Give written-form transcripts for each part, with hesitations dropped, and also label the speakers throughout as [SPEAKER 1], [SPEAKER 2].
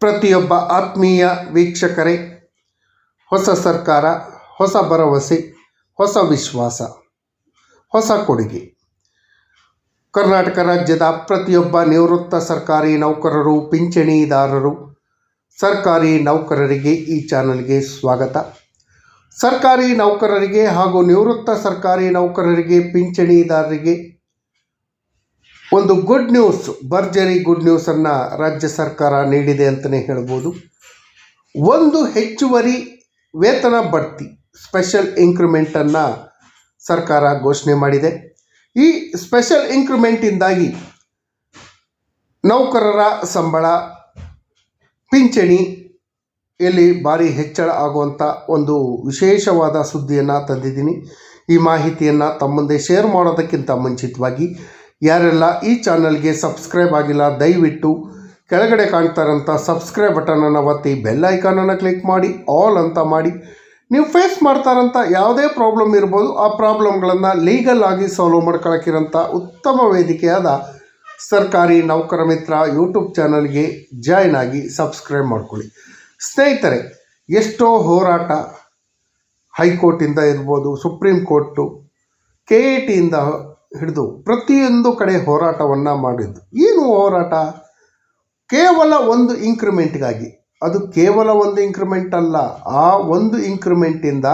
[SPEAKER 1] ಪ್ರತಿಯೊಬ್ಬ ಆತ್ಮೀಯ ವೀಕ್ಷಕರೇ, ಹೊಸ ಸರ್ಕಾರ, ಹೊಸ ಭರವಸೆ, ಹೊಸ ವಿಶ್ವಾಸ, ಹೊಸ ಕೊಡುಗೆ. ಕರ್ನಾಟಕ ರಾಜ್ಯದ ಪ್ರತಿಯೊಬ್ಬ ನಿವೃತ್ತ ಸರ್ಕಾರಿ ನೌಕರರು, ಪಿಂಚಣಿದಾರರು, ಸರ್ಕಾರಿ ನೌಕರರಿಗೆ ಈ ಚಾನಲ್ಗೆ ಸ್ವಾಗತ. ಸರ್ಕಾರಿ ನೌಕರರಿಗೆ ಹಾಗೂ ನಿವೃತ್ತ ಸರ್ಕಾರಿ ನೌಕರರಿಗೆ, ಪಿಂಚಣಿದಾರರಿಗೆ ಒಂದು ಗುಡ್ ನ್ಯೂಸ್, ಭರ್ಜರಿ ಗುಡ್ ನ್ಯೂಸನ್ನು ರಾಜ್ಯ ಸರ್ಕಾರ ನೀಡಿದೆ ಅಂತಲೇ ಹೇಳ್ಬೋದು. ಒಂದು ಹೆಚ್ಚುವರಿ ವೇತನ ಬಡ್ತಿ, ಸ್ಪೆಷಲ್ ಇಂಕ್ರಿಮೆಂಟನ್ನು ಸರ್ಕಾರ ಘೋಷಣೆ ಮಾಡಿದೆ. ಈ ಸ್ಪೆಷಲ್ ಇಂಕ್ರಿಮೆಂಟಿಂದಾಗಿ ನೌಕರರ ಸಂಬಳ, ಪಿಂಚಣಿಯಲ್ಲಿ ಭಾರಿ ಹೆಚ್ಚಳ ಆಗುವಂಥ ಒಂದು ವಿಶೇಷವಾದ ಸುದ್ದಿಯನ್ನು ತಂದಿದ್ದೀನಿ. ಈ ಮಾಹಿತಿಯನ್ನು ತಮ್ಮ ಮುಂದೆ ಶೇರ್ ಮಾಡೋದಕ್ಕಿಂತ ಮುಂಚಿತವಾಗಿ ಯಾರೆಲ್ಲ ಈ ಚಾನಲ್ಗೆ ಸಬ್ಸ್ಕ್ರೈಬ್ ಆಗಿಲ್ಲ, ದಯವಿಟ್ಟು ಕೆಳಗಡೆ ಕಾಣ್ತಾರಂಥ ಸಬ್ಸ್ಕ್ರೈಬ್ ಬಟನನ್ನು ಒತ್ತಿ, ಬೆಲ್ ಐಕಾನನ್ನು ಕ್ಲಿಕ್ ಮಾಡಿ, ಆಲ್ ಅಂತ ಮಾಡಿ. ನೀವು ಫೇಸ್ ಮಾಡ್ತಾರಂಥ ಯಾವುದೇ ಪ್ರಾಬ್ಲಮ್ ಇರ್ಬೋದು, ಆ ಪ್ರಾಬ್ಲಮ್ಗಳನ್ನು ಲೀಗಲ್ ಆಗಿ ಸಾಲ್ವ್ ಮಾಡ್ಕೊಳಕ್ಕಿರೋಂಥ ಉತ್ತಮ ವೇದಿಕೆಯಾದ ಸರ್ಕಾರಿ ನೌಕರ ಮಿತ್ರ ಯೂಟ್ಯೂಬ್ ಚಾನಲ್ಗೆ ಜಾಯ್ನ್ ಆಗಿ ಸಬ್ಸ್ಕ್ರೈಬ್ ಮಾಡ್ಕೊಳ್ಳಿ. ಸ್ನೇಹಿತರೆ, ಎಷ್ಟೋ ಹೋರಾಟ ಹೈಕೋರ್ಟಿಂದ ಇರ್ಬೋದು, ಸುಪ್ರೀಂ ಕೋರ್ಟು, KATಯಿಂದ ಹಿಡಿದು ಪ್ರತಿಯೊಂದು ಕಡೆ ಹೋರಾಟವನ್ನು ಮಾಡಿದ್ದು. ಏನು ಹೋರಾಟ? ಕೇವಲ ಒಂದು ಇಂಕ್ರಿಮೆಂಟ್ಗಾಗಿ. ಅದು ಕೇವಲ ಒಂದು ಇಂಕ್ರಿಮೆಂಟ್ ಅಲ್ಲ, ಆ ಒಂದು ಇಂಕ್ರಿಮೆಂಟಿಂದ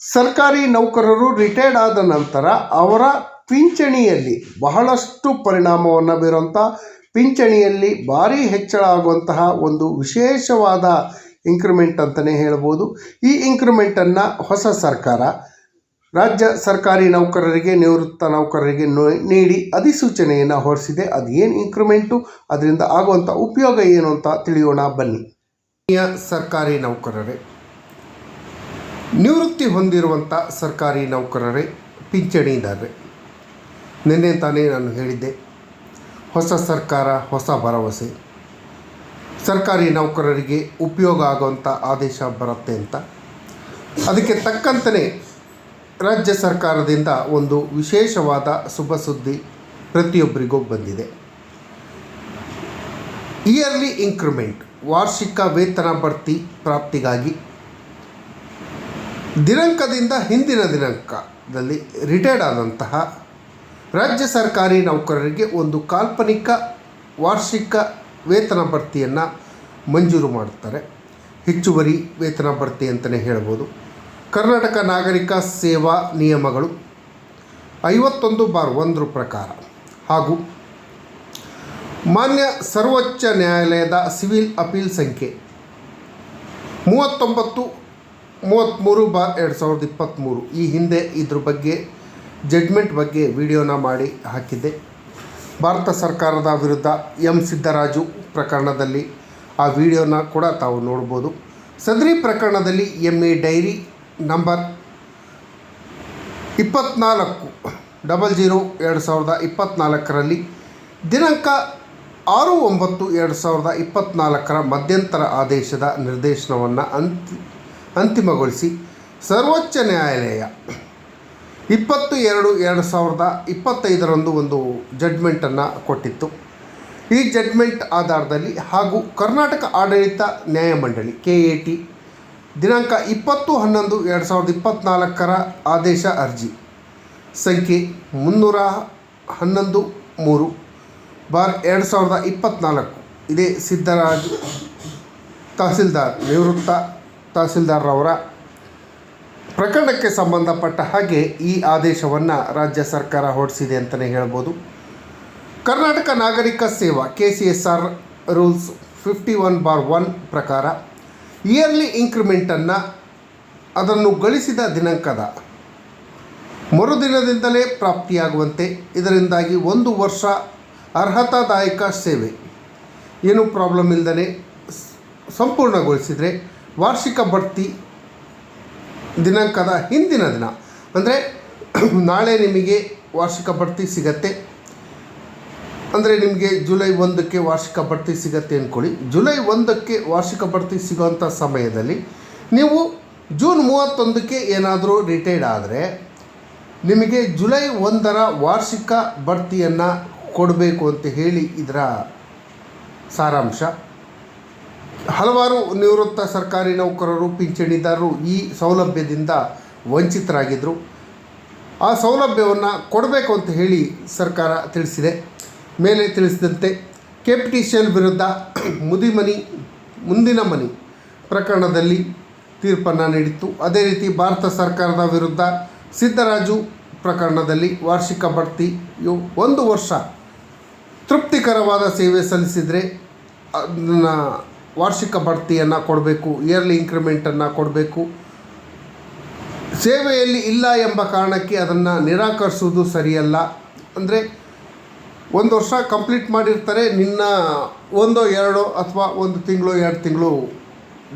[SPEAKER 1] ಸರ್ಕಾರಿ ನೌಕರರು ರಿಟೈರ್ಡ್ ಆದ ನಂತರ ಅವರ ಪಿಂಚಣಿಯಲ್ಲಿ ಬಹಳಷ್ಟು ಪರಿಣಾಮವನ್ನು ಬೀರುವಂಥ, ಪಿಂಚಣಿಯಲ್ಲಿ ಭಾರಿ ಹೆಚ್ಚಳ ಆಗುವಂತಹ ಒಂದು ವಿಶೇಷವಾದ ಇಂಕ್ರಿಮೆಂಟ್ ಅಂತಲೇ ಹೇಳ್ಬೋದು. ಈ ಇಂಕ್ರಿಮೆಂಟನ್ನು ಹೊಸ ಸರ್ಕಾರ ರಾಜ್ಯ ಸರ್ಕಾರಿ ನೌಕರರಿಗೆ, ನಿವೃತ್ತ ನೌಕರರಿಗೆ ನೀಡಿ ಅಧಿಸೂಚನೆಯನ್ನು ಹೊರಡಿಸಿದೆ. ಅದು ಏನು ಇಂಕ್ರಿಮೆಂಟು, ಅದರಿಂದ ಆಗುವಂಥ ಉಪಯೋಗ ಏನು ಅಂತ ತಿಳಿಯೋಣ ಬನ್ನಿ. ಸರ್ಕಾರಿ ನೌಕರರೇ, ನಿವೃತ್ತಿ ಹೊಂದಿರುವಂಥ ಸರ್ಕಾರಿ ನೌಕರರೇ, ಪಿಂಚಣಿದಾರರೇ, ನಿನ್ನೆ ತಾನೇ ನಾನು ಹೇಳಿದ್ದೆ, ಹೊಸ ಸರ್ಕಾರ, ಹೊಸ ಭರವಸೆ, ಸರ್ಕಾರಿ ನೌಕರರಿಗೆ ಉಪಯೋಗ ಆಗುವಂಥ ಆದೇಶ ಬರುತ್ತೆ ಅಂತ. ಅದಕ್ಕೆ ತಕ್ಕಂತೆಯೇ ರಾಜ್ಯ ಸರ್ಕಾರದಿಂದ ಒಂದು ವಿಶೇಷವಾದ ಶುಭ ಸುದ್ದಿ ಪ್ರತಿಯೊಬ್ಬರಿಗೂ ಬಂದಿದೆ. ಇಯರ್ಲಿ ಇಂಕ್ರಿಮೆಂಟ್, ವಾರ್ಷಿಕ ವೇತನ ಬಡ್ತಿ ಪ್ರಾಪ್ತಿಗಾಗಿ ದಿನಾಂಕದಿಂದ ಹಿಂದಿನ ದಿನಾಂಕದಲ್ಲಿ ರಿಟೈರ್ಡ್ ಆದಂತಹ ರಾಜ್ಯ ಸರ್ಕಾರಿ ನೌಕರರಿಗೆ ಒಂದು ಕಾಲ್ಪನಿಕ ವಾರ್ಷಿಕ ವೇತನ ಬಡ್ತಿಯನ್ನು ಮಂಜೂರು ಮಾಡುತ್ತಾರೆ. ಹೆಚ್ಚುವರಿ ವೇತನ ಬಡ್ತಿ ಅಂತಲೇ ಹೇಳ್ಬೋದು. ಕರ್ನಾಟಕ ನಾಗರಿಕ ಸೇವಾ ನಿಯಮಗಳು 51/1 ಪ್ರಕಾರ ಹಾಗೂ ಮಾನ್ಯ ಸರ್ವೋಚ್ಚ ನ್ಯಾಯಾಲಯದ ಸಿವಿಲ್ ಅಪೀಲ್ ಸಂಖ್ಯೆ 3933/2023 ಈ ಹಿಂದೆ ಇದ್ರ ಬಗ್ಗೆ ಜಡ್ಮೆಂಟ್ ಬಗ್ಗೆ ವಿಡಿಯೋನ ಮಾಡಿ ಹಾಕಿದ್ದೆ. ಭಾರತ ಸರ್ಕಾರದ ವಿರುದ್ಧ ಸಿದ್ದರಾಜು ಪ್ರಕರಣದಲ್ಲಿ ಆ ವಿಡಿಯೋನ ಕೂಡ ತಾವು ನೋಡ್ಬೋದು. ಸದರಿ ಪ್ರಕರಣದಲ್ಲಿ MA ಡೈರಿ ನಂಬರ್ 24/00/2024ರಲ್ಲಿ ದಿನಾಂಕ 6/9/2024 ಮಧ್ಯಂತರ ಆದೇಶದ ನಿರ್ದೇಶನವನ್ನು ಅಂತಿಮಗೊಳಿಸಿ ಸರ್ವೋಚ್ಚ ನ್ಯಾಯಾಲಯ 20/2/2025 ಒಂದು ಜಡ್ಮೆಂಟನ್ನು ಕೊಟ್ಟಿತ್ತು. ಈ ಜಡ್ಮೆಂಟ್ ಆಧಾರದಲ್ಲಿ ಹಾಗೂ ಕರ್ನಾಟಕ ಆಡಳಿತ ನ್ಯಾಯಮಂಡಳಿ KAT ದಿನಾಂಕ 20/11/2024 ಆದೇಶ ಅರ್ಜಿ ಸಂಖ್ಯೆ 311/3/2024 ಇದೇ ಸಿದ್ದರಾಜು ತಹಸೀಲ್ದಾರ್, ನಿವೃತ್ತ ತಹಸೀಲ್ದಾರ್ರವರ ಪ್ರಕರಣಕ್ಕೆ ಸಂಬಂಧಪಟ್ಟ ಹಾಗೆ ಈ ಆದೇಶವನ್ನು ರಾಜ್ಯ ಸರ್ಕಾರ ಹೊರಡಿಸಿದೆ ಅಂತಲೇ ಹೇಳ್ಬೋದು. ಕರ್ನಾಟಕ ನಾಗರಿಕ ಸೇವಾ KCSR ರೂಲ್ಸ್ 51/1 ಪ್ರಕಾರ ಇಯರ್ಲಿ ಇಂಕ್ರಿಮೆಂಟನ್ನು ಅದನ್ನು ಗಳಿಸಿದ ದಿನಾಂಕದ ಮರುದಿನದಿಂದಲೇ ಪ್ರಾಪ್ತಿಯಾಗುವಂತೆ, ಇದರಿಂದಾಗಿ 1 ವರ್ಷ ಅರ್ಹತಾದಾಯಕ ಸೇವೆ ಏನೂ ಪ್ರಾಬ್ಲಮ್ ಇಲ್ಲದೇ ಸಂಪೂರ್ಣಗೊಳಿಸಿದರೆ ವಾರ್ಷಿಕ ಬಡ್ತಿ ದಿನಾಂಕದ ಹಿಂದಿನ ದಿನ, ಅಂದರೆ ನಾಳೆ ನಿಮಗೆ ವಾರ್ಷಿಕ ಬಡ್ತಿ ಸಿಗತ್ತೆ. ಅಂದರೆ ನಿಮಗೆ ಜುಲೈ 1ಕ್ಕೆ ವಾರ್ಷಿಕ ಬಡ್ತಿ ಸಿಗತ್ತೆ ಅಂದ್ಕೊಳ್ಳಿ. ಜುಲೈ 1ಕ್ಕೆ ವಾರ್ಷಿಕ ಬಡ್ತಿ ಸಿಗೋಂಥ ಸಮಯದಲ್ಲಿ ನೀವು ಜೂನ್ 31ಕ್ಕೆ ಏನಾದರೂ ರಿಟೈರ್ಡ್ ಆದರೆ ನಿಮಗೆ ಜುಲೈ 1ರ ವಾರ್ಷಿಕ ಬಡ್ತಿಯನ್ನು ಕೊಡಬೇಕು ಅಂತ ಹೇಳಿ ಇದರ ಸಾರಾಂಶ. ಹಲವಾರು ನಿವೃತ್ತ ಸರ್ಕಾರಿ ನೌಕರರು ಪಿಂಚಣಿದಾರರು ಈ ಸೌಲಭ್ಯದಿಂದ ವಂಚಿತರಾಗಿದ್ದರು. ಆ ಸೌಲಭ್ಯವನ್ನು ಕೊಡಬೇಕು ಅಂತ ಹೇಳಿ ಸರ್ಕಾರ ತಿಳಿಸಿದೆ. ಮೇಲೆ ತಿಳಿಸಿದಂತೆ ಕೆಪಿಟಿಷನ್ ವಿರುದ್ಧ ಮುಂದಿನ ಮನಿ ಪ್ರಕರಣದಲ್ಲಿ ತೀರ್ಪನ್ನು ನೀಡಿತ್ತು. ಅದೇ ರೀತಿ ಭಾರತ ಸರ್ಕಾರದ ವಿರುದ್ಧ ಸಿದ್ದರಾಜು ಪ್ರಕರಣದಲ್ಲಿ ವಾರ್ಷಿಕ ಬಡ್ತಿಯು 1 ವರ್ಷ ತೃಪ್ತಿಕರವಾದ ಸೇವೆ ಸಲ್ಲಿಸಿದರೆ ಅದನ್ನು ವಾರ್ಷಿಕ ಬಡ್ತಿಯನ್ನು ಕೊಡಬೇಕು, ಇಯರ್ಲಿ ಇಂಕ್ರಿಮೆಂಟನ್ನು ಕೊಡಬೇಕು. ಸೇವೆಯಲ್ಲಿ ಇಲ್ಲ ಎಂಬ ಕಾರಣಕ್ಕೆ ಅದನ್ನು ನಿರಾಕರಿಸುವುದು ಸರಿಯಲ್ಲ. ಅಂದರೆ 1 ವರ್ಷ ಕಂಪ್ಲೀಟ್ ಮಾಡಿರ್ತಾರೆ, ನಿನ್ನ 1 2 ಅಥವಾ 1 ತಿಂಗಳು 2 ತಿಂಗಳು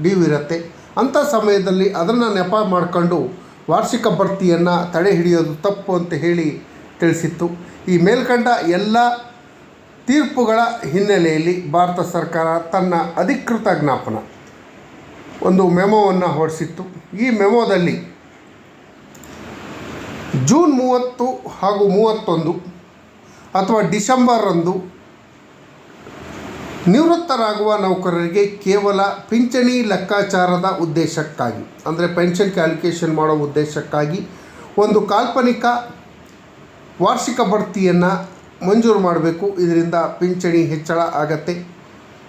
[SPEAKER 1] ಲೀವ್ ಇರುತ್ತೆ. ಅಂಥ ಸಮಯದಲ್ಲಿ ಅದನ್ನು ನೆಪ ಮಾಡಿಕೊಂಡು ವಾರ್ಷಿಕ ಬಡ್ತಿಯನ್ನು ತಡೆ ಹಿಡಿಯೋದು ತಪ್ಪು ಅಂತ ಹೇಳಿ ತಿಳಿಸಿತ್ತು. ಈ ಮೇಲ್ಕಂಡ ಎಲ್ಲ ತೀರ್ಪುಗಳ ಹಿನ್ನೆಲೆಯಲ್ಲಿ ಭಾರತ ಸರ್ಕಾರ ತನ್ನ ಅಧಿಕೃತ ಜ್ಞಾಪನ ಒಂದು ಮೆಮೊವನ್ನು ಹೊರಡಿಸಿತ್ತು. ಈ ಮೆಮೊದಲ್ಲಿ ಜೂನ್ 30 ಹಾಗೂ 31 ಅಥವಾ ಡಿಸೆಂಬರ್ರಂದು ನಿವೃತ್ತರಾಗುವ ನೌಕರರಿಗೆ ಕೇವಲ ಪಿಂಚಣಿ ಲೆಕ್ಕಾಚಾರದ ಉದ್ದೇಶಕ್ಕಾಗಿ, ಅಂದರೆ ಪೆನ್ಷನ್ ಕ್ಯಾಲ್ಕುಲೇಷನ್ ಮಾಡೋ ಉದ್ದೇಶಕ್ಕಾಗಿ ಒಂದು ಕಾಲ್ಪನಿಕ ವಾರ್ಷಿಕ ಬಡ್ತಿಯನ್ನು ಮಂಜೂರು ಮಾಡಬೇಕು. ಇದರಿಂದ ಪಿಂಚಣಿ ಹೆಚ್ಚಳ ಆಗತ್ತೆ,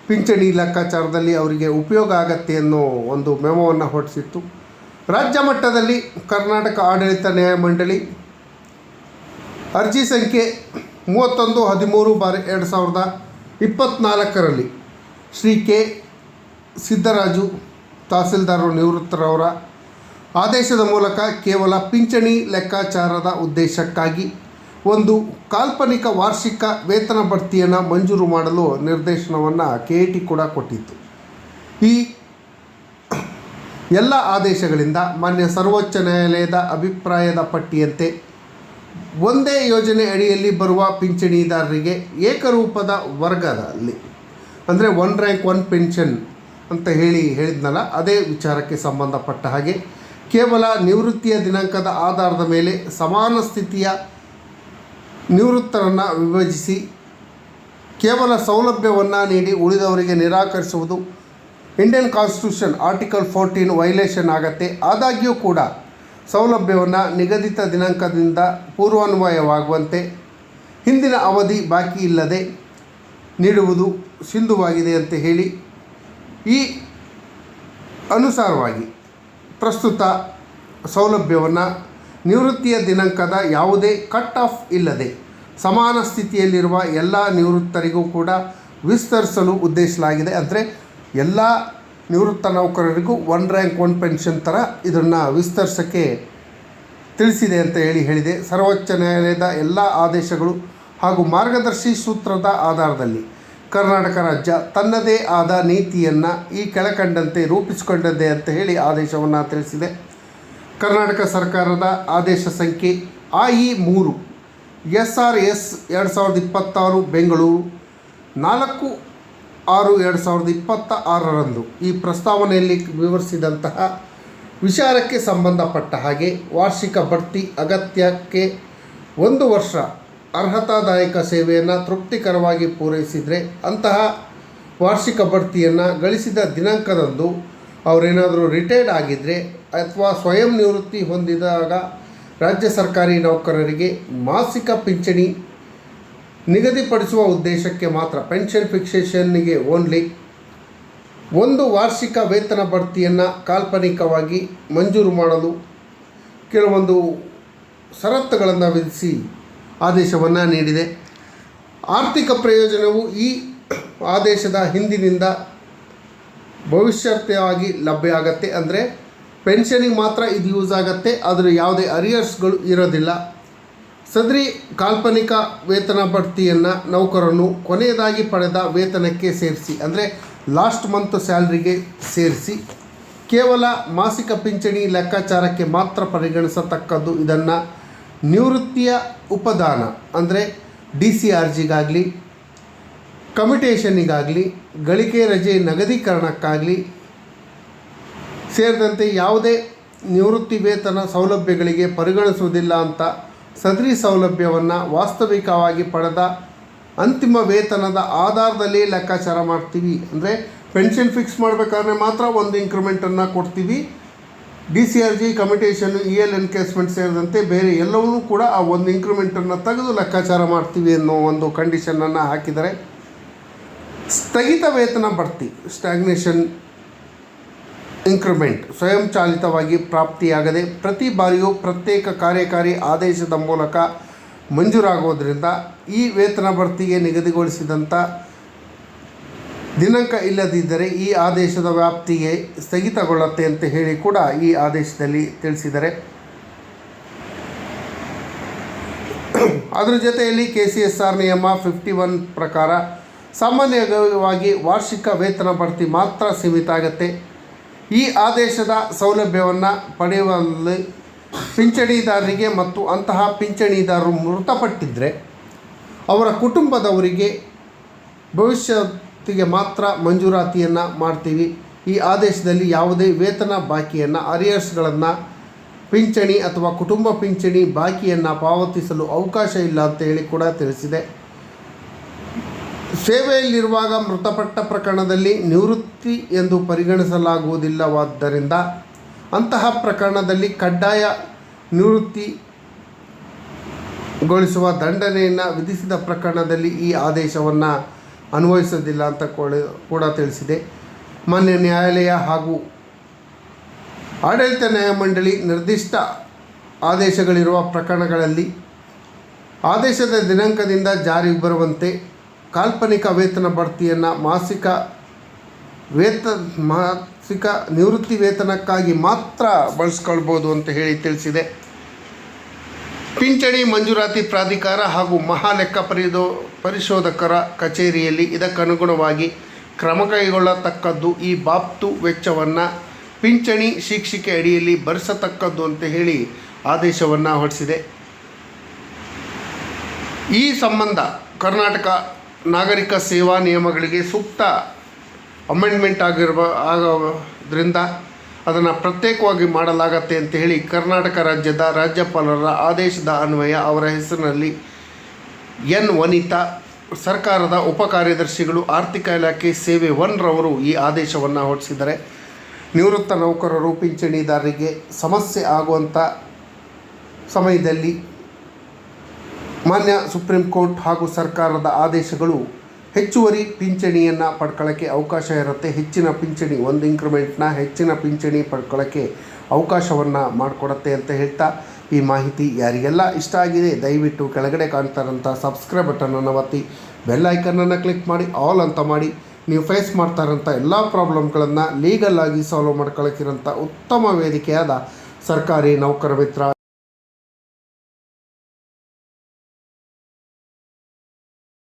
[SPEAKER 1] ಪಿಂಚಣಿ ಲೆಕ್ಕಾಚಾರದಲ್ಲಿ ಅವರಿಗೆ ಉಪಯೋಗ ಆಗತ್ತೆ ಅನ್ನೋ ಒಂದು ಮೆಮೊವನ್ನು ಹೊರಡಿಸಿತ್ತು. ರಾಜ್ಯ ಮಟ್ಟದಲ್ಲಿ ಕರ್ನಾಟಕ ಆಡಳಿತ ನ್ಯಾಯಮಂಡಳಿ ಅರ್ಜಿ ಸಂಖ್ಯೆ 31/13/2024ರಲ್ಲಿ ಶ್ರೀ ಕೆ ಸಿದ್ದರಾಜು ತಹಸೀಲ್ದಾರರು ನಿವೃತ್ತರವರ ಆದೇಶದ ಮೂಲಕ ಕೇವಲ ಪಿಂಚಣಿ ಲೆಕ್ಕಾಚಾರದ ಉದ್ದೇಶಕ್ಕಾಗಿ ಒಂದು ಕಾಲ್ಪನಿಕ ವಾರ್ಷಿಕ ವೇತನ ಬಡ್ತಿಯನ್ನು ಮಂಜೂರು ಮಾಡಲು ನಿರ್ದೇಶನವನ್ನು KAT ಕೂಡ ಕೊಟ್ಟಿತ್ತು. ಈ ಎಲ್ಲ ಆದೇಶಗಳಿಂದ ಮಾನ್ಯ ಸರ್ವೋಚ್ಚ ನ್ಯಾಯಾಲಯದ ಅಭಿಪ್ರಾಯದ ಪಟ್ಟಿಯಂತೆ ಒಂದೇ ಯೋಜನೆ ಅಡಿಯಲ್ಲಿ ಬರುವ ಪಿಂಚಣಿದಾರರಿಗೆ ಏಕರೂಪದ ವರ್ಗದಲ್ಲಿ, ಅಂದರೆ 1 ರ್ಯಾಂಕ್ 1 ಪೆನ್ಷನ್ ಅಂತ ಹೇಳಿದ್ನಲ್ಲ, ಅದೇ ವಿಚಾರಕ್ಕೆ ಸಂಬಂಧಪಟ್ಟ ಹಾಗೆ ಕೇವಲ ನಿವೃತ್ತಿಯ ದಿನಾಂಕದ ಆಧಾರದ ಮೇಲೆ ಸಮಾನ ಸ್ಥಿತಿಯ ನಿವೃತ್ತರನ್ನು ವಿಭಜಿಸಿ ಕೇವಲ ಸೌಲಭ್ಯವನ್ನು ನೀಡಿ ಉಳಿದವರಿಗೆ ನಿರಾಕರಿಸುವುದು ಇಂಡಿಯನ್ ಕಾನ್ಸ್ಟಿಟ್ಯೂಷನ್ ಆರ್ಟಿಕಲ್ 14 ವೈಲೇಷನ್ ಆಗತ್ತೆ. ಆದಾಗ್ಯೂ ಕೂಡ ಸೌಲಭ್ಯವನ್ನು ನಿಗದಿತ ದಿನಾಂಕದಿಂದ ಪೂರ್ವಾನ್ವಯವಾಗುವಂತೆ ಹಿಂದಿನ ಅವಧಿ ಬಾಕಿ ಇಲ್ಲದೆ ನೀಡುವುದು ಸಿಂಧುವಾಗಿದೆ ಅಂತ ಹೇಳಿ ಈ ಅನುಸಾರವಾಗಿ ಪ್ರಸ್ತುತ ಸೌಲಭ್ಯವನ್ನು ನಿವೃತ್ತಿಯ ದಿನಾಂಕದ ಯಾವುದೇ ಕಟ್ ಆಫ್ ಇಲ್ಲದೆ ಸಮಾನ ಸ್ಥಿತಿಯಲ್ಲಿರುವ ಎಲ್ಲ ನಿವೃತ್ತರಿಗೂ ಕೂಡ ವಿಸ್ತರಿಸಲು ಉದ್ದೇಶಿಸಲಾಗಿದೆ. ಅಂದರೆ ಎಲ್ಲ ನಿವೃತ್ತ ನೌಕರರಿಗೂ 1 ರ್ಯಾಂಕ್ 1 ಪೆನ್ಷನ್ ಥರ ಇದನ್ನು ವಿಸ್ತರಿಸೋಕ್ಕೆ ತಿಳಿಸಿದೆ ಅಂತ ಹೇಳಿದೆ. ಸರ್ವೋಚ್ಚ ನ್ಯಾಯಾಲಯದ ಎಲ್ಲ ಆದೇಶಗಳು ಹಾಗೂ ಮಾರ್ಗದರ್ಶಿ ಸೂತ್ರದ ಆಧಾರದಲ್ಲಿ ಕರ್ನಾಟಕ ರಾಜ್ಯ ತನ್ನದೇ ಆದ ನೀತಿಯನ್ನು ಈ ಕೆಳಕಂಡಂತೆ ರೂಪಿಸಿಕೊಂಡಿದೆ ಅಂತ ಹೇಳಿ ಆದೇಶವನ್ನು ತಿಳಿಸಿದೆ. ಕರ್ನಾಟಕ ಸರ್ಕಾರದ ಆದೇಶ ಸಂಖ್ಯೆ IE3 SRS 2026 ಬೆಂಗಳೂರು 4/6/2026ರಂದು ಈ ಪ್ರಸ್ತಾವನೆಯಲ್ಲಿ ವಿವರಿಸಿದಂತಹ ವಿಚಾರಕ್ಕೆ ಸಂಬಂಧಪಟ್ಟ ಹಾಗೆ ವಾರ್ಷಿಕ ಬಡ್ತಿ ಅಗತ್ಯಕ್ಕೆ 1 ವರ್ಷ ಅರ್ಹತಾದಾಯಕ ಸೇವೆಯನ್ನು ತೃಪ್ತಿಕರವಾಗಿ ಪೂರೈಸಿದರೆ ಅಂತಹ ವಾರ್ಷಿಕ ಬಡ್ತಿಯನ್ನು ಗಳಿಸಿದ ದಿನಾಂಕದಂದು ಅವರೇನಾದರೂ ರಿಟೈರ್ಡ್ ಆಗಿದ್ದರೆ ಅಥವಾ ಸ್ವಯಂ ನಿವೃತ್ತಿ ಹೊಂದಿದಾಗ ರಾಜ್ಯ ಸರ್ಕಾರಿ ನೌಕರರಿಗೆ ಮಾಸಿಕ ಪಿಂಚಣಿ ನಿಗದಿಪಡಿಸುವ ಉದ್ದೇಶಕ್ಕೆ ಮಾತ್ರ, ಪೆನ್ಷನ್ ಫಿಕ್ಸೇಷನ್ನಿಗೆ ಓನ್ಲಿ, ಒಂದು ವಾರ್ಷಿಕ ವೇತನ ಬಡ್ತಿಯನ್ನು ಕಾಲ್ಪನಿಕವಾಗಿ ಮಂಜೂರು ಮಾಡಲು ಕೆಲವೊಂದು ಷರತ್ತುಗಳನ್ನು ವಿಧಿಸಿ ಆದೇಶವನ್ನು ನೀಡಿದೆ. ಆರ್ಥಿಕ ಪ್ರಯೋಜನವು ಈ ಆದೇಶದ ಹಿಂದಿನಿಂದ ಭವಿಷ್ಯರ್ಥವಾಗಿ ಲಭ್ಯ ಆಗತ್ತೆ. ಅಂದರೆ ಪೆನ್ಷನಿಗೆ ಮಾತ್ರ ಇದು ಯೂಸ್ ಆಗುತ್ತೆ, ಆದರೆ ಯಾವುದೇ ಅರಿಯರ್ಸ್ಗಳು ಇರೋದಿಲ್ಲ. ಸದರಿ ಕಾಲ್ಪನಿಕ ವೇತನ ಬಡ್ತಿಯನ್ನು ನೌಕರನು ಕೊನೆಯದಾಗಿ ಪಡೆದ ವೇತನಕ್ಕೆ ಸೇರಿಸಿ, ಅಂದರೆ ಲಾಸ್ಟ್ ಮಂತ್ ಸ್ಯಾಲ್ರಿಗೆ ಸೇರಿಸಿ ಕೇವಲ ಮಾಸಿಕ ಪಿಂಚಣಿ ಲೆಕ್ಕಾಚಾರಕ್ಕೆ ಮಾತ್ರ ಪರಿಗಣಿಸತಕ್ಕದ್ದು. ಇದನ್ನು ನಿವೃತ್ತಿಯ ಉಪದಾನ ಅಂದರೆ DCRGಗಾಗಲಿ, ಕಮ್ಯುಟೇಷನ್ನಿಗಾಗಲಿ, ಗಳಿಕೆ ರಜೆ ನಗದೀಕರಣಕ್ಕಾಗಲಿ ಸೇರಿದಂತೆ ಯಾವುದೇ ನಿವೃತ್ತಿ ವೇತನ ಸೌಲಭ್ಯಗಳಿಗೆ ಪರಿಗಣಿಸುವುದಿಲ್ಲ ಅಂತ ಸದರಿ ಸೌಲಭ್ಯವನ್ನು ವಾಸ್ತವಿಕವಾಗಿ ಪಡೆದ ಅಂತಿಮ ವೇತನದ ಆಧಾರದಲ್ಲಿ ಲೆಕ್ಕಾಚಾರ ಮಾಡ್ತೀವಿ. ಅಂದರೆ ಪೆನ್ಷನ್ ಫಿಕ್ಸ್ ಮಾಡಬೇಕಾದ್ರೆ ಮಾತ್ರ ಒಂದು ಇಂಕ್ರಿಮೆಂಟನ್ನು ಕೊಡ್ತೀವಿ. DCRG ಕಮಿಟೇಷನ್ EL ಎನ್ಕೇಸ್ಮೆಂಟ್ ಸೇರಿದಂತೆ ಬೇರೆ ಎಲ್ಲವನ್ನೂ ಕೂಡ ಆ ಒಂದು ಇಂಕ್ರಿಮೆಂಟನ್ನು ತೆಗೆದು ಲೆಕ್ಕಾಚಾರ ಮಾಡ್ತೀವಿ ಅನ್ನೋ ಒಂದು ಕಂಡೀಷನನ್ನು ಹಾಕಿದರೆ ಸ್ಥಗಿತ ವೇತನ ಬಡ್ತಿ ಸ್ಟ್ಯಾಗ್ನೇಷನ್ ಇಂಕ್ರಿಮೆಂಟ್ ಸ್ವಯಂಚಾಲಿತವಾಗಿ ಪ್ರಾಪ್ತಿಯಾಗದೆ ಪ್ರತಿ ಬಾರಿಯೂ ಪ್ರತ್ಯೇಕ ಕಾರ್ಯಕಾರಿ ಆದೇಶದ ಮೂಲಕ ಮಂಜೂರಾಗುವುದರಿಂದ ಈ ವೇತನ ಬಡ್ತಿಗೆ ನಿಗದಿಗೊಳಿಸಿದಂಥ ದಿನಾಂಕ ಇಲ್ಲದಿದ್ದರೆ ಈ ಆದೇಶದ ವ್ಯಾಪ್ತಿಗೆ ಸ್ಥಗಿತಗೊಳ್ಳುತ್ತೆ ಅಂತ ಹೇಳಿ ಕೂಡ ಈ ಆದೇಶದಲ್ಲಿ ತಿಳಿಸಿದ್ದಾರೆ. ಅದರ ಜೊತೆಯಲ್ಲಿ KCSR ನಿಯಮ 51 ಪ್ರಕಾರ ಸಾಮಾನ್ಯವಾಗಿ ವಾರ್ಷಿಕ ವೇತನ ಬಡ್ತಿ ಮಾತ್ರ ಸೀಮಿತ ಆಗುತ್ತೆ. ಈ ಆದೇಶದ ಸೌಲಭ್ಯವನ್ನು ಪಡೆಯುವಲ್ಲಿ ಪಿಂಚಣಿದಾರರಿಗೆ ಮತ್ತು ಅಂತಹ ಪಿಂಚಣಿದಾರರು ಮೃತಪಟ್ಟಿದ್ದರೆ ಅವರ ಕುಟುಂಬದವರಿಗೆ ಭವಿಷ್ಯತ್ತಿಗೆ ಮಾತ್ರ ಮಂಜೂರಾತಿಯನ್ನು ಮಾಡ್ತೀವಿ. ಈ ಆದೇಶದಲ್ಲಿ ಯಾವುದೇ ವೇತನ ಬಾಕಿಯನ್ನು ಅರಿಯರ್ಸ್ಗಳನ್ನು ಪಿಂಚಣಿ ಅಥವಾ ಕುಟುಂಬ ಪಿಂಚಣಿ ಬಾಕಿಯನ್ನು ಪಾವತಿಸಲು ಅವಕಾಶ ಇಲ್ಲ ಅಂತ ಹೇಳಿ ಕೂಡ ತಿಳಿಸಿದೆ. ಸೇವೆಯಲ್ಲಿರುವಾಗ ಮೃತಪಟ್ಟ ಪ್ರಕರಣದಲ್ಲಿ ನಿವೃತ್ತಿ ಎಂದು ಪರಿಗಣಿಸಲಾಗುವುದಿಲ್ಲವಾದ್ದರಿಂದ ಅಂತಹ ಪ್ರಕರಣದಲ್ಲಿ ಕಡ್ಡಾಯ ನಿವೃತ್ತಿಗೊಳಿಸುವ ದಂಡನೆಯನ್ನು ವಿಧಿಸಿದ ಪ್ರಕರಣದಲ್ಲಿ ಈ ಆದೇಶವನ್ನು ಅನ್ವಯಿಸೋದಿಲ್ಲ ಅಂತ ಕೂಡ ತಿಳಿಸಿದೆ. ಮಾನ್ಯ ನ್ಯಾಯಾಲಯ ಹಾಗೂ ಆಡಳಿತ ನ್ಯಾಯಮಂಡಳಿ ನಿರ್ದಿಷ್ಟ ಆದೇಶಗಳಿರುವ ಪ್ರಕರಣಗಳಲ್ಲಿ ಆದೇಶದ ದಿನಾಂಕದಿಂದ ಜಾರಿಗೆ ಬರುವಂತೆ ಕಾಲ್ಪನಿಕ ವೇತನ ಬಡ್ತಿಯನ್ನು ಮಾಸಿಕ ನಿವೃತ್ತಿ ವೇತನಕ್ಕಾಗಿ ಮಾತ್ರ ಬಳಸ್ಕೊಳ್ಬೋದು ಅಂತ ಹೇಳಿ ತಿಳಿಸಿದೆ. ಪಿಂಚಣಿ ಮಂಜೂರಾತಿ ಪ್ರಾಧಿಕಾರ ಹಾಗೂ ಮಹಾಲೆಕ್ಕ ಪರಿಶೋಧಕರ ಕಚೇರಿಯಲ್ಲಿ ಇದಕ್ಕನುಗುಣವಾಗಿ ಕ್ರಮ ಕೈಗೊಳ್ಳತಕ್ಕದ್ದು. ಈ ಬಾಬ್ತು ವೆಚ್ಚವನ್ನು ಪಿಂಚಣಿ ಶೀರ್ಷಿಕೆ ಅಡಿಯಲ್ಲಿ ಭರಿಸತಕ್ಕದ್ದು ಅಂತ ಹೇಳಿ ಆದೇಶವನ್ನು ಹೊರಡಿಸಿದೆ. ಈ ಸಂಬಂಧ ಕರ್ನಾಟಕ ನಾಗರಿಕ ಸೇವಾ ನಿಯಮಗಳಿಗೆ ಸೂಕ್ತ ಅಮೆಂಡ್ಮೆಂಟ್ ಆಗೋದ್ರಿಂದ ಅದನ್ನು ಪ್ರತ್ಯೇಕವಾಗಿ ಮಾಡಲಾಗತ್ತೆ ಅಂತ ಹೇಳಿ ಕರ್ನಾಟಕ ರಾಜ್ಯದ ರಾಜ್ಯಪಾಲರ ಆದೇಶದ ಅನ್ವಯ ಅವರ ಹೆಸರಿನಲ್ಲಿ N. ವನಿತಾ ಸರ್ಕಾರದ ಉಪಕಾರ್ಯದರ್ಶಿಗಳು ಆರ್ಥಿಕ ಇಲಾಖೆ ಸೇವೆ 1 ರವರು ಈ ಆದೇಶವನ್ನು ಹೊರಡಿಸಿದ್ದಾರೆ. ನಿವೃತ್ತ ನೌಕರರು ಪಿಂಚಣಿದಾರರಿಗೆ ಸಮಸ್ಯೆ ಆಗುವಂಥ ಸಮಯದಲ್ಲಿ ಮಾನ್ಯ ಸುಪ್ರೀಂ ಕೋರ್ಟ್ ಹಾಗೂ ಸರ್ಕಾರದ ಆದೇಶಗಳು ಹೆಚ್ಚುವರಿ ಪಿಂಚಣಿಯನ್ನು ಪಡ್ಕೊಳ್ಳೋಕ್ಕೆ ಅವಕಾಶ ಇರುತ್ತೆ. ಹೆಚ್ಚಿನ ಪಿಂಚಣಿ ಒಂದು ಇಂಕ್ರಿಮೆಂಟ್ನ ಹೆಚ್ಚಿನ ಪಿಂಚಣಿ ಪಡ್ಕೊಳ್ಳೋಕ್ಕೆ ಅವಕಾಶವನ್ನು ಮಾಡಿಕೊಡುತ್ತೆ ಅಂತ ಹೇಳ್ತಾ ಈ ಮಾಹಿತಿ ಯಾರಿಗೆಲ್ಲ ಇಷ್ಟ ಆಗಿದೆ ದಯವಿಟ್ಟು ಕೆಳಗಡೆ ಕಾಣ್ತಾರಂಥ ಸಬ್ಸ್ಕ್ರೈಬ್ ಬಟನನ್ನು ಒತ್ತಿ ಬೆಲ್ ಐಕನನ್ನು ಕ್ಲಿಕ್ ಮಾಡಿ ಆಲ್ ಅಂತ ಮಾಡಿ ನೀವು ಫೇಸ್ ಮಾಡ್ತಾ ಇರೋಂಥ ಎಲ್ಲ ಪ್ರಾಬ್ಲಮ್ಗಳನ್ನು ಲೀಗಲ್ ಆಗಿ ಸಾಲ್ವ್ ಮಾಡ್ಕೊಳ್ಳೋಕ್ಕಿರೋಂಥ ಉತ್ತಮ ವೇದಿಕೆಯಾದ ಸರ್ಕಾರಿ ನೌಕರ ಮಿತ್ರ